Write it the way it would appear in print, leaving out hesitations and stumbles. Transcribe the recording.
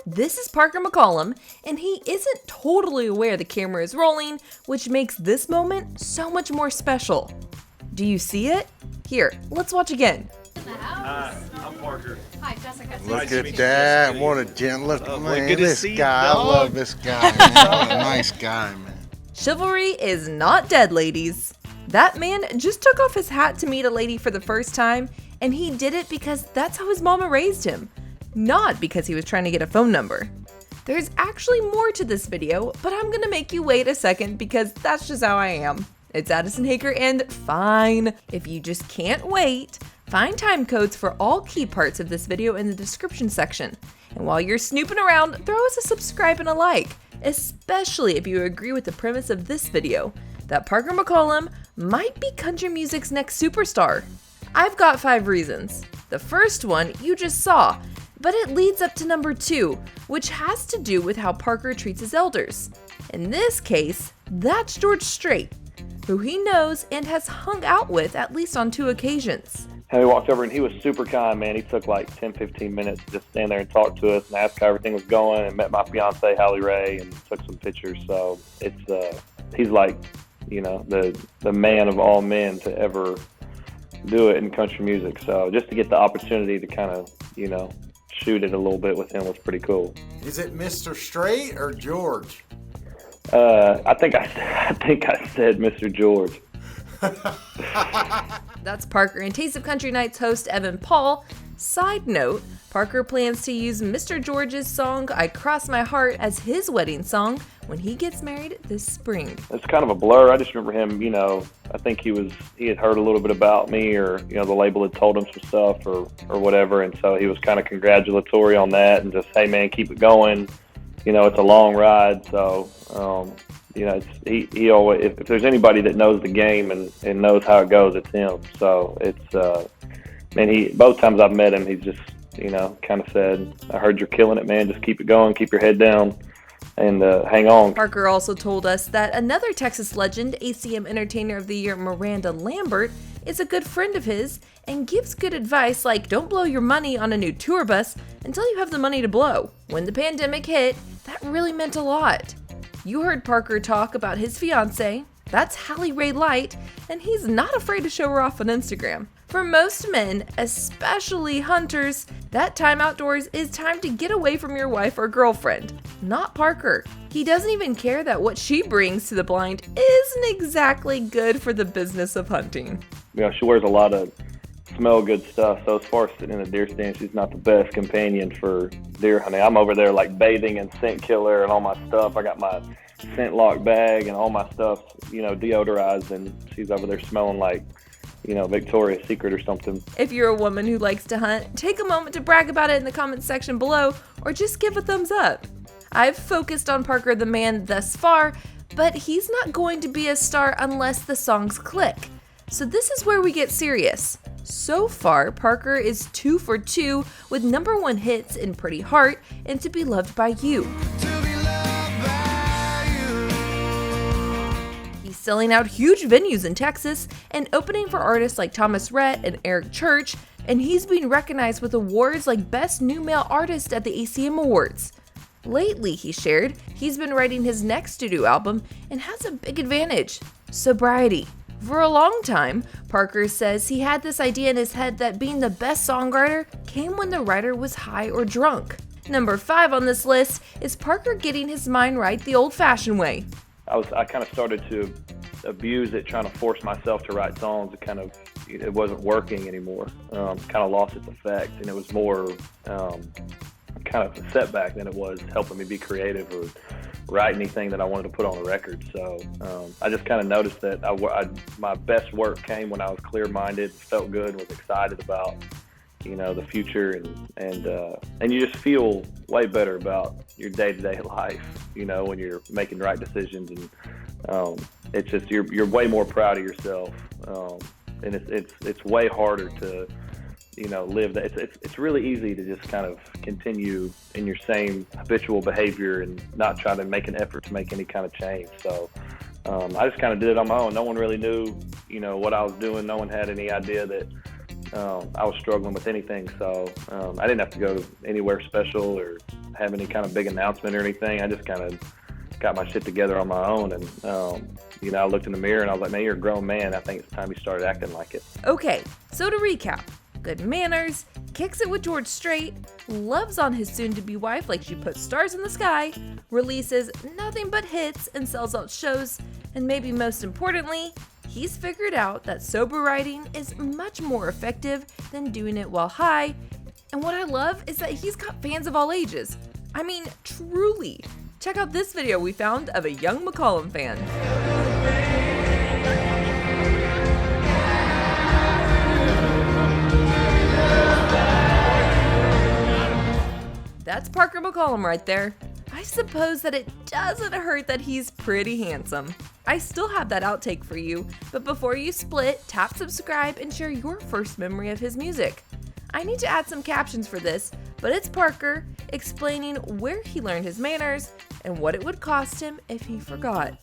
This is Parker McCollum, and he isn't totally aware the camera is rolling, which makes this moment so much more special. Do you see it? Here, let's watch again. Hi, I'm Parker. Hi, Jessica. Nice Look to at meet you. that. What a gent. Look, boy, man, good to this see you, guy. I dog. love this guy, man. What a nice guy, man. Chivalry is not dead, ladies. That man just took off his hat to meet a lady for the first time, and he did it because that's how his mama raised him, not because he was trying to get a phone number. There's actually more to this video, but I'm gonna make you wait a second because that's just how I am. It's Addison Hager, and fine. If you just can't wait, find time codes for all key parts of this video in the description section. And while you're snooping around, throw us a subscribe and a like, especially if you agree with the premise of this video, that Parker McCollum might be country music's next superstar. I've got 5 reasons. The first one you just saw, but it leads up to number 2, which has to do with how Parker treats his elders. In this case, that's George Strait, who he knows and has hung out with at least on 2 occasions. And we walked over, and he was super kind, man. He took like 10, 15 minutes to just stand there and talk to us and ask how everything was going, and met my fiance, Hallie Ray, and took some pictures. So it's he's like, you know, the man of all men to ever do it in country music. So just to get the opportunity to kind of, you know, shoot it a little bit with him was pretty cool. Is it Mr. Strait or George? I think I said Mr. George. That's Parker and Taste of Country Nights host Evan Paul. Side note, Parker plans to use Mr. George's song I Cross My Heart as his wedding song when he gets married this spring. It's kind of a blur. I just remember him, you know, I think he had heard a little bit about me, or, you know, the label had told him some stuff or whatever, and so he was kind of congratulatory on that and just, hey man, keep it going. You know, it's a long ride, so you know, he always, if there's anybody that knows the game and knows how it goes, it's him. So it's man, both times I've met him, he's just, you know, kind of said, I heard you're killing it, man. Just keep it going, keep your head down, and hang on. Parker also told us that another Texas legend, ACM Entertainer of the Year Miranda Lambert, is a good friend of his and gives good advice like don't blow your money on a new tour bus until you have the money to blow. When the pandemic hit, that really meant a lot. You heard Parker talk about his fiance, that's Hallie Ray Light, and he's not afraid to show her off on Instagram. For most men, especially hunters, that time outdoors is time to get away from your wife or girlfriend. Not Parker. He doesn't even care that what she brings to the blind isn't exactly good for the business of hunting. You know, she wears a lot of smell good stuff, so as far as sitting in a deer stand, she's not the best companion for deer hunting. I'm over there like bathing in scent killer and all my stuff. I got my scent lock bag and all my stuff, you know, deodorized, and she's over there smelling like, you know, Victoria's Secret or something. If you're a woman who likes to hunt, take a moment to brag about it in the comments section below, or just give a thumbs up. I've focused on Parker the man thus far, but he's not going to be a star unless the songs click. So this is where we get serious. So far, Parker is 2 for 2 with #1 hits in Pretty Heart and To Be Loved by You. He's selling out huge venues in Texas and opening for artists like Thomas Rhett and Eric Church, and he's being recognized with awards like Best New Male Artist at the ACM Awards. Lately, he shared, he's been writing his next studio album and has a big advantage: sobriety. For a long time, Parker says he had this idea in his head that being the best songwriter came when the writer was high or drunk. Number 5 on this list is Parker getting his mind right the old-fashioned way. I kind of started to abuse it, trying to force myself to write songs. It wasn't working anymore. Kind of lost its effect, and it was more kind of a setback than it was helping me be creative or write anything that I wanted to put on a record. So I just kind of noticed that my best work came when I was clear-minded, felt good, and was excited about, you know, the future, and you just feel way better about your day-to-day life, you know, when you're making right decisions, and it's just you're way more proud of yourself, and it's way harder to, you know, live that. It's really easy to just kind of continue in your same habitual behavior and not try to make an effort to make any kind of change. So I just kind of did it on my own. No one really knew, you know, what I was doing. No one had any idea that I was struggling with anything. So I didn't have to go anywhere special or have any kind of big announcement or anything. I just kind of got my shit together on my own, and I looked in the mirror and I was like, man, you're a grown man. I think it's time you started acting like it. Okay, so to recap, good manners, kicks it with George Strait, loves on his soon-to-be wife like she puts stars in the sky, releases nothing but hits and sells out shows, and maybe most importantly, he's figured out that sober writing is much more effective than doing it while high. And what I love is that he's got fans of all ages. I mean, truly. Check out this video we found of a young McCollum fan. That's Parker McCollum right there. I suppose that it doesn't hurt that he's pretty handsome. I still have that outtake for you, but before you split, tap subscribe and share your first memory of his music. I need to add some captions for this, but it's Parker explaining where he learned his manners and what it would cost him if he forgot.